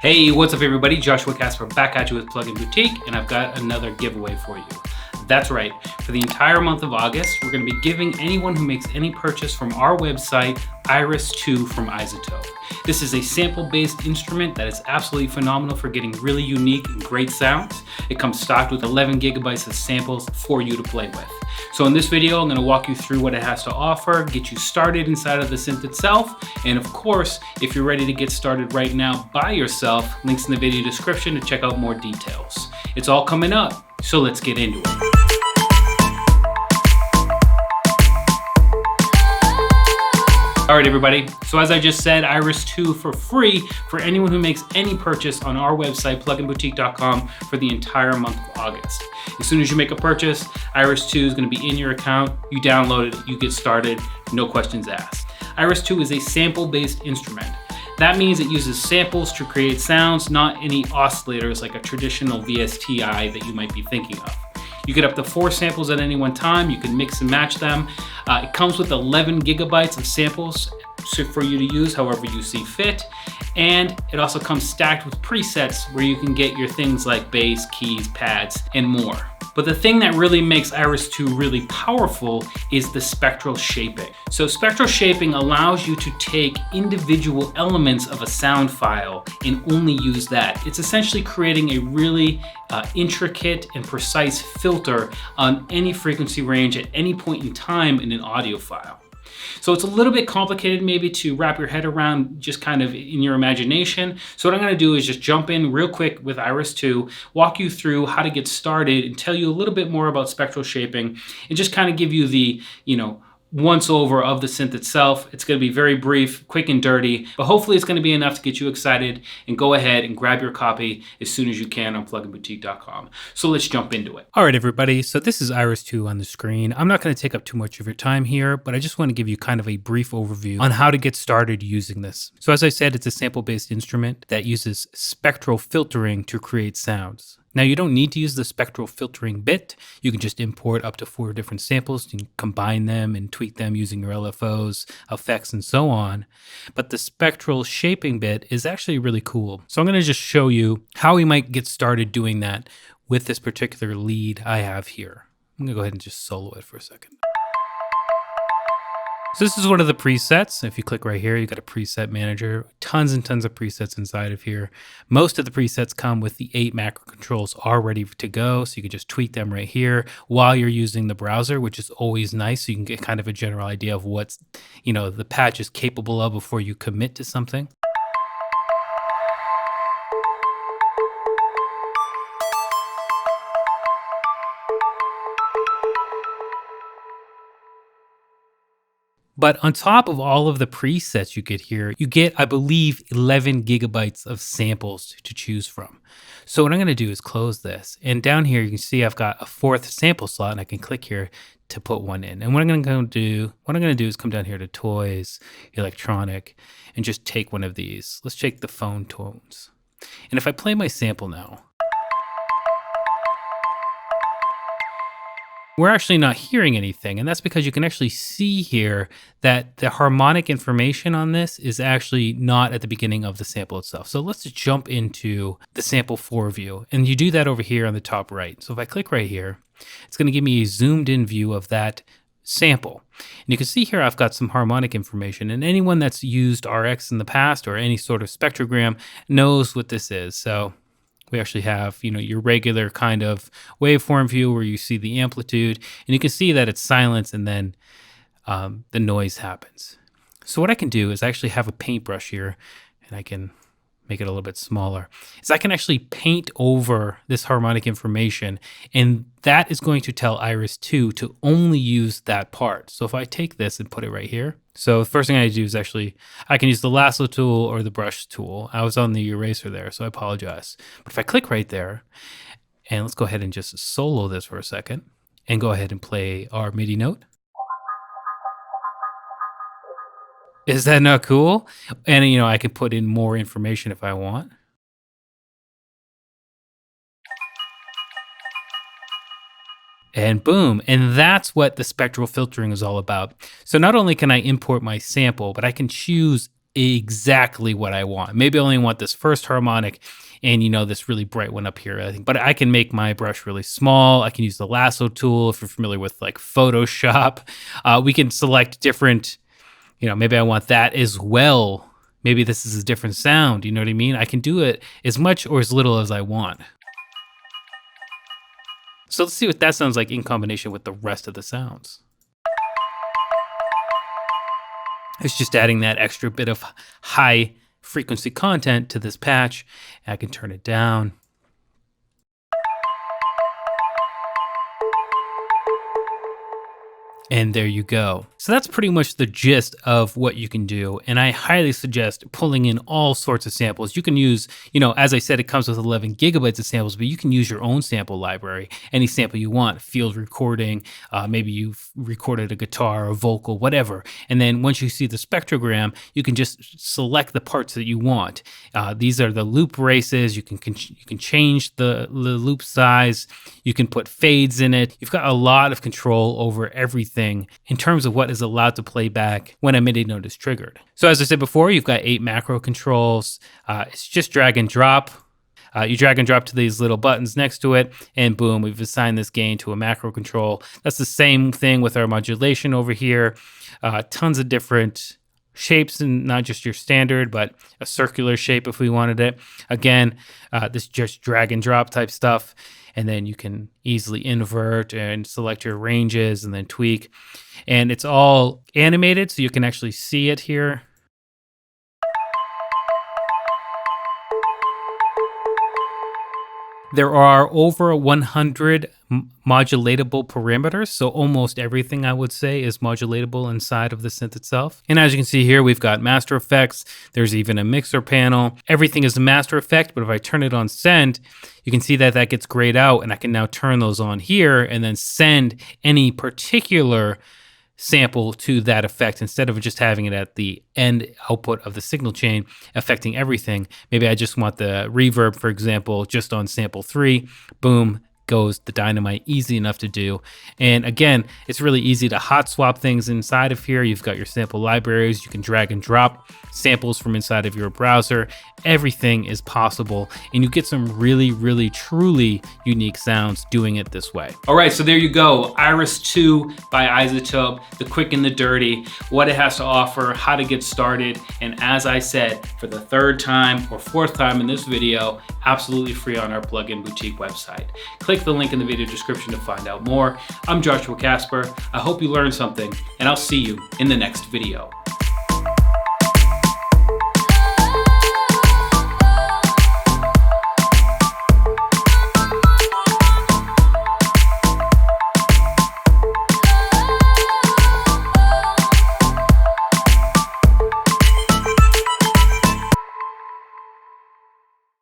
Hey, what's up everybody? Joshua Casper back at you with Plugin Boutique, and I've got another giveaway for you. That's right, for the entire month of August, we're going to be giving anyone who makes any purchase from our website, Iris2 from iZotope. This is a sample-based instrument that is absolutely phenomenal for getting really unique and great sounds. It comes stocked with 11 gigabytes of samples for you to play with. So in this video, I'm going to walk you through what it has to offer, get you started inside of the synth itself, and of course, if you're ready to get started right now by yourself, links in the video description to check out more details. It's all coming up, so let's get into it. All right, everybody. So as I just said, Iris2 for free for anyone who makes any purchase on our website, pluginboutique.com, for the entire month of August. As soon as you make a purchase, Iris2 is going to be in your account. You download it, you get started, no questions asked. Iris2 is a sample-based instrument. That means it uses samples to create sounds, not any oscillators like a traditional VSTi that you might be thinking of. You get up to 4 samples at any one time. You can mix and match them. It comes with 11 gigabytes of samples for you to use however you see fit. And it also comes stacked with presets where you can get your things like bass, keys, pads, and more. But the thing that really makes Iris2 really powerful is the spectral shaping. So spectral shaping allows you to take individual elements of a sound file and only use that. It's essentially creating a really intricate and precise filter on any frequency range at any point in time in an audio file. So it's a little bit complicated maybe to wrap your head around just kind of in your imagination. So what I'm going to do is just jump in real quick with Iris2, walk you through how to get started and tell you a little bit more about spectral shaping and just kind of give you the, once over of the synth itself. It's going to be very brief, quick and dirty, but hopefully it's going to be enough to get you excited and go ahead and grab your copy as soon as you can on pluginboutique.com. So let's jump into it. All right, everybody. So this is Iris2 on the screen. I'm not going to take up too much of your time here, but I just want to give you kind of a brief overview on how to get started using this. So as I said, it's a sample-based instrument that uses spectral filtering to create sounds. Now, you don't need to use the spectral filtering bit. You can just import up to 4 different samples and combine them and tweak them using your LFOs, effects, and so on. But the spectral shaping bit is actually really cool. So I'm going to just show you how we might get started doing that with this particular lead I have here. I'm going to go ahead and just solo it for a second. So this is one of the presets. If you click right here, you got a preset manager, tons and tons of presets inside of here. Most of the presets come with the 8 macro controls already to go. So you can just tweak them right here while you're using the browser, which is always nice. So you can get kind of a general idea of what's, the patch is capable of before you commit to something. But on top of all of the presets you get here, you get, I believe, 11 gigabytes of samples to choose from. So what I'm going to do is close this. And down here, you can see I've got a 4th sample slot, and I can click here to put one in. And what I'm going to do is come down here to Toys, Electronic, and just take one of these. Let's take the phone tones. And if I play my sample now, we're actually not hearing anything, and that's because you can actually see here that the harmonic information on this is actually not at the beginning of the sample itself. So let's just jump into the sample 4 view, and you do that over here on the top right. So if I click right here, it's going to give me a zoomed in view of that sample. And you can see here I've got some harmonic information, and anyone that's used RX in the past or any sort of spectrogram knows what this is. So we actually have, your regular kind of waveform view where you see the amplitude, and you can see that it's silence and then the noise happens. So what I can do is I actually have a paintbrush here, and I can make it a little bit smaller. Is I can actually paint over this harmonic information, and that is going to tell Iris2 to only use that part. So if I take this and put it right here, so the first thing I do is I can use the lasso tool or the brush tool. I was on the eraser there, so I apologize. But if I click right there, and let's go ahead and just solo this for a second, and go ahead and play our MIDI note. Is that not cool? And, I can put in more information if I want. And boom, and that's what the spectral filtering is all about. So not only can I import my sample, but I can choose exactly what I want. Maybe I only want this first harmonic and, you know, this really bright one up here, I think. But I can make my brush really small. I can use the lasso tool if you're familiar with like Photoshop. We can select different, you know, maybe I want that as well. Maybe this is a different sound, you know what I mean? I can do it as much or as little as I want. So let's see what that sounds like in combination with the rest of the sounds. It's just adding that extra bit of high frequency content to this patch. I can turn it down. And there you go. So that's pretty much the gist of what you can do. And I highly suggest pulling in all sorts of samples. You can use, you know, as I said, it comes with 11 gigabytes of samples, but you can use your own sample library, any sample you want, field recording, maybe you've recorded a guitar, a vocal, whatever. And then once you see the spectrogram, you can just select the parts that you want. These are the loop races. You can change the loop size. You can put fades in it. You've got a lot of control over everything in terms of what is allowed to play back when a MIDI note is triggered. So as I said before, you've got 8 macro controls. It's just drag and drop. You drag and drop to these little buttons next to it, and boom, we've assigned this gain to a macro control. That's the same thing with our modulation over here. Tons of different shapes, and not just your standard, but a circular shape if we wanted it. Again, this just drag and drop type stuff. And then you can easily invert and select your ranges and then tweak. And it's all animated, so you can actually see it here. There are over 100 modulatable parameters, so almost everything I would say is modulatable inside of the synth itself. And as you can see here, we've got master effects. There's even a mixer panel. Everything is a master effect, but if I turn it on send, you can see that that gets grayed out, and I can now turn those on here and then send any particular sample to that effect instead of just having it at the end output of the signal chain affecting everything. Maybe I just want the reverb, for example, just on sample 3. Boom, goes the dynamite, easy enough to do. And again, it's really easy to hot swap things inside of here. You've got your sample libraries. You can drag and drop samples from inside of your browser. Everything is possible, and you get some really, really, truly unique sounds doing it this way. All right, so there you go. Iris 2 by iZotope, the quick and the dirty, what it has to offer, how to get started. And as I said, for the 3rd time or 4th time in this video, absolutely free on our Plugin Boutique website. Click the link in the video description to find out more. I'm Joshua Casper. I hope you learned something, and I'll see you in the next video.